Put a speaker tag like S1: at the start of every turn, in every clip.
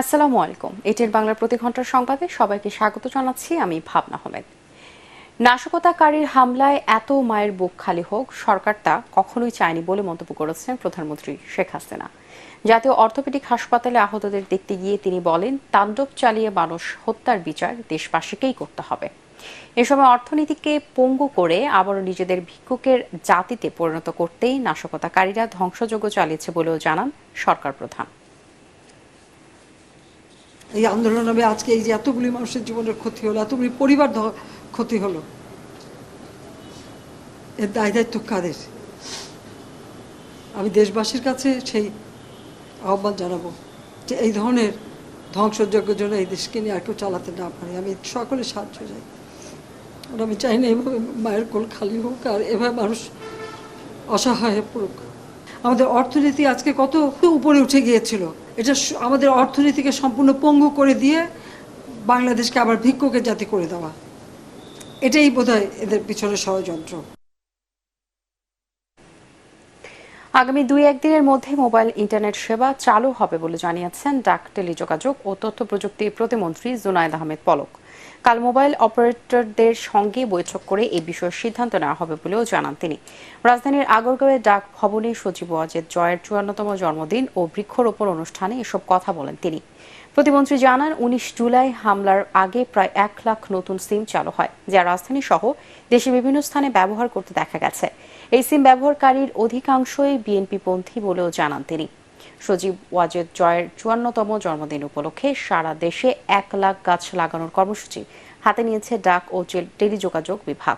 S1: আসসালামু আলাইকুম। এটির বাংলার প্রতি ঘন্টার সংবাদে সবাইকে স্বাগত জানাচ্ছি। আমি ভাবনা আহমেদ। নাশকতাকারীর হামলায় এত মায়ের বুক খালি হোক, সরকার তা কখনোই চায়নি বলে মন্তব্য করেছেন প্রধানমন্ত্রী শেখ হাসিনা। জাতীয় অর্থোপেডিক হাসপাতালে আহতদের দেখতে গিয়ে তিনি বলেন, তাণ্ডব চালিয়ে মানুষ হত্যার বিচার দেশবাসীকেই করতে হবে। এ সময় অর্থনীতিকে পঙ্গু করে আবারও নিজেদের ভিক্ষুকের জাতিতে পরিণত করতেই নাশকতাকারীরা ধ্বংসযজ্ঞ চালিয়েছে বলেও জানান সরকার প্রধান।
S2: এই আন্দোলন হবে আজকে এই যে এতগুলি মানুষের জীবনের ক্ষতি হলো, এতগুলি পরিবার ক্ষতি হলো, এর দায় দায়িত্ব কাদের? আমি দেশবাসীর কাছে সেই আহ্বান জানাবো যে এই ধরনের ধ্বংসযজ্ঞের জন্য এই দেশকে নিয়ে আর কেউ চালাতে না পারে। আমি সকলে সাহায্য চাই, আর আমি চাই না এভাবে মায়ের কোল খালি হোক আর এভাবে মানুষ অসহায় হয়ে পড়ুক। আমাদের অর্থনীতি আজকে কত উপরে উঠে গিয়েছিল, এটা আমাদের অর্থনীতিকে সম্পূর্ণ পঙ্গু করে দিয়ে বাংলাদেশকে আবার ভিক্ষুকের জাতি করে দেওয়া, এটাই বোধহয় এদের পিছনে ষড়যন্ত্র।
S1: আগামী 2-1 দিনের মধ্যে মোবাইল ইন্টারনেট সেবা চালু হবে বলে জানিয়েছেন ডাক, টেলিযোগাযোগ ও তথ্য প্রযুক্তি প্রতিমন্ত্রী জুনায়েদ আহমেদ পলক। কাল মোবাইল অপারেটরদের সঙ্গে বৈঠক করে এই বিষয়ে সিদ্ধান্ত নেওয়া হবে বলেও জানান তিনি। রাজধানীর আগরগাঁওয়ে ডাক ভবনে সচিব ওয়াজেদ জয়ের 54তম জন্মদিন ও বৃক্ষরোপণ অনুষ্ঠানে এসব কথা বলেন তিনি। প্রতিমন্ত্রী জানান, 19 জুলাই হামলার আগে প্রায় 1 লাখ নতুন সিম চালু হয়, যা রাজধানী সহ দেশের বিভিন্ন স্থানে ব্যবহার করতে দেখা গেছে। এই সিম ব্যবহারকারীর অধিকাংশই বিএনপিপন্থী বলেও জানান তিনি। সচিব ওয়াজেদ জয়ের 54তম জন্মদিন উপলক্ষে সারা দেশে 1 লাখ গাছ লাগানোর কর্মসূচি হাতে নিয়েছে ডাক ও টেলিযোগাযোগ বিভাগ।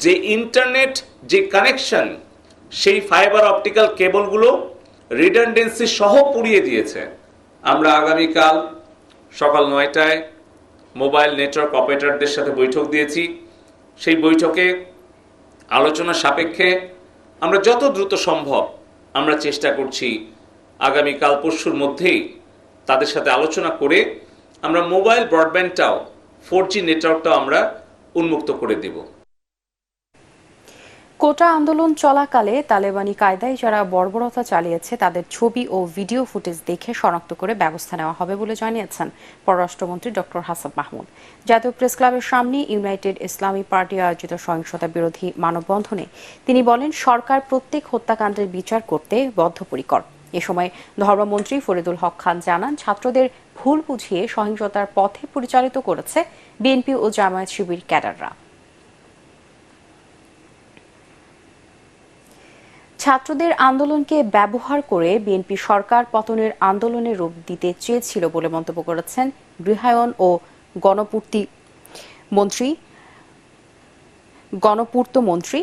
S3: যে ইন্টারনেট যে কানেকশন, সেই ফাইবার অপটিক্যাল কেবলগুলো রিডান্ডেন্সি সহ পুড়িয়ে দিয়েছে। আমরা আগামীকাল সকাল 9টায় মোবাইল নেটওয়ার্ক অপারেটরদের সাথে বৈঠক দিয়েছি। সেই বৈঠকে আলোচনা সাপেক্ষে আমরা যত দ্রুত সম্ভব আমরা চেষ্টা করছি আগামীকাল পরশুর মধ্যেই তাদের সাথে আলোচনা করে আমরা মোবাইল ব্রডব্যান্ডটাও 4G নেটওয়ার্কটাও আমরা উন্মুক্ত করে দেব।
S1: কোটা আন্দোলন চলাকালে তালেবানি কায়দায় যারা বর্বরতা চালিয়েছে তাদের ছবি ও ভিডিও ফুটেজ দেখে শনাক্ত করে ব্যবস্থা নেওয়া হবে বলে জানিয়েছেন পররাষ্ট্রমন্ত্রী ডক্টর হাসান মাহমুদ। জাতীয় প্রেস ক্লাবের সামনে ইউনাইটেড ইসলামী পার্টি আয়োজিত সহিংসতা বিরোধী মানববন্ধনে তিনি বলেন, সরকার প্রত্যেক হত্যাকাণ্ডের বিচার করতে বদ্ধপরিকর। এ সময় ধর্মমন্ত্রী ফরিদুল হক খান জানান, ছাত্রদের ভুল বুঝিয়ে সহিংসতার পথে পরিচালিত করেছে বিএনপি ও জামায়াত শিবির ক্যাডাররা। ছাত্রদের আন্দোলনকে ব্যবহার করে বিএনপি সরকার পতনের আন্দোলনের রূপ দিতে চেয়েছিল বলে মন্তব্য করেছেন গৃহায়ন ও গণপূর্ত মন্ত্রী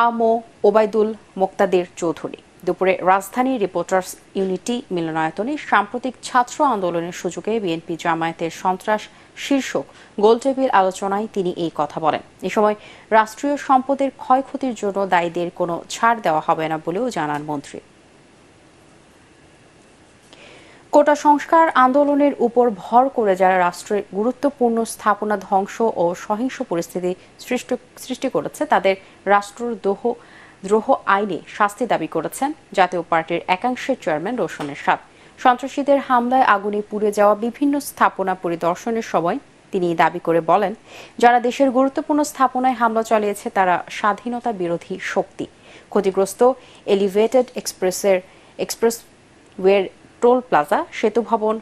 S1: আ.ম ওবায়দুল মোক্তাদির চৌধুরী। দুপুরে রাজধানীর রিপোর্টার্স ইউনিটি মিলনায়তনে সাম্প্রতিক ছাত্র আন্দোলনের সুযোগে বিএনপি জামায়াতের সন্ত্রাস শীর্ষক গোলটেবিল আলোচনায় তিনি এই কথা বলেন। এ সময় রাষ্ট্রীয় সম্পদের ক্ষয়ক্ষতির জন্য দায়ীদের কোনো ছাড় দেওয়া হবে না বলেও জানান মন্ত্রী। কোটা সংস্কার আন্দোলনের উপর ভর করে যারা রাষ্ট্রের গুরুত্বপূর্ণ স্থাপনা ধ্বংস ও সহিংস পরিস্থিতি সৃষ্টি করেছে তাদের রাষ্ট্রদ্রোহ আইনে শাস্তি দাবি করেছেন জাতীয় পার্টির একাংশের চেয়ারম্যান রোশন এরশাদ। সন্ত্রাসীদের হামলায় আগুনে পুড়ে যাওয়া বিভিন্ন স্থাপনা পরিদর্শনের সময় তিনি দাবি করে বলেন, যারা দেশের গুরুত্বপূর্ণ স্থাপনায় হামলা চালিয়েছে তারা স্বাধীনতা বিরোধী শক্তি। ক্ষতিগ্রস্ত এলিভেটেড এক্সপ্রেসওয়ের টোল প্লাজা, সেতু ভবন,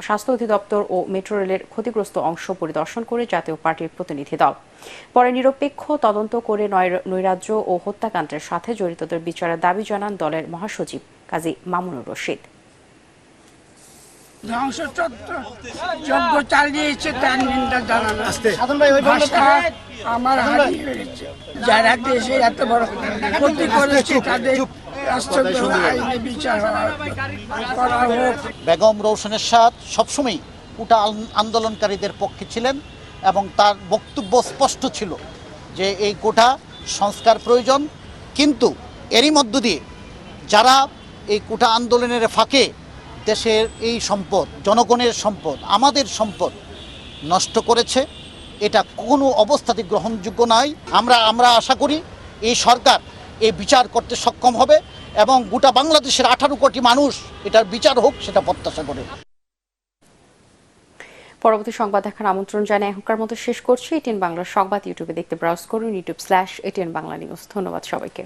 S1: স্বাস্থ্য অধিদপ্তর ও মেট্রো রেলের ক্ষতিগ্রস্ত অংশ পরিদর্শন করে জাতীয় পার্টির প্রতিনিধি দল পরে নিরপেক্ষ তদন্ত করে নৈরাজ্য ও হত্যাকাণ্ডের সাথে জড়িতদের বিচারের দাবি জানান দলের মহাসচিব কাজী মামুনুর রশিদ।
S4: ধ্বংসযজ্ঞ চালিয়েছে তার নিন্দা জানানো আমার হারিয়ে গেছে। যারা দেশে এত বড় ক্ষতি করেছে তাদের রাষ্ট্রদ্রোহ আইনে বিচার করা হোক।
S5: বেগম রওশন এরশাদ সবসময় কোটা আন্দোলনকারীদের পক্ষে ছিলেন এবং তার বক্তব্য স্পষ্ট ছিল যে এই কোটা সংস্কার প্রয়োজন, কিন্তু এরই মধ্য দিয়ে যারা এই কোটা আন্দোলনের ফাঁকে দেশের এই সম্পদ, জনগণের সম্পদ, আমাদের সম্পদ নষ্ট করেছে, এটা কোনো অবস্থাতে গ্রহণযোগ্য নয়। আমরা আশা করি এই সরকার এই বিচার করতে সক্ষম হবে এবং গোটা বাংলাদেশের 18 কোটি মানুষ এটার বিচার হোক সেটা প্রত্যাশা করে।
S1: পরবর্তী সংবাদ দেখার আমন্ত্রণ জানিয়ে এখনকার মতো শেষ করছি। এটিএন বাংলার সংবাদ ইউটিউবে দেখতে ব্রাউজ করুন youtube/ATN Bangla News। ধন্যবাদ সবাইকে।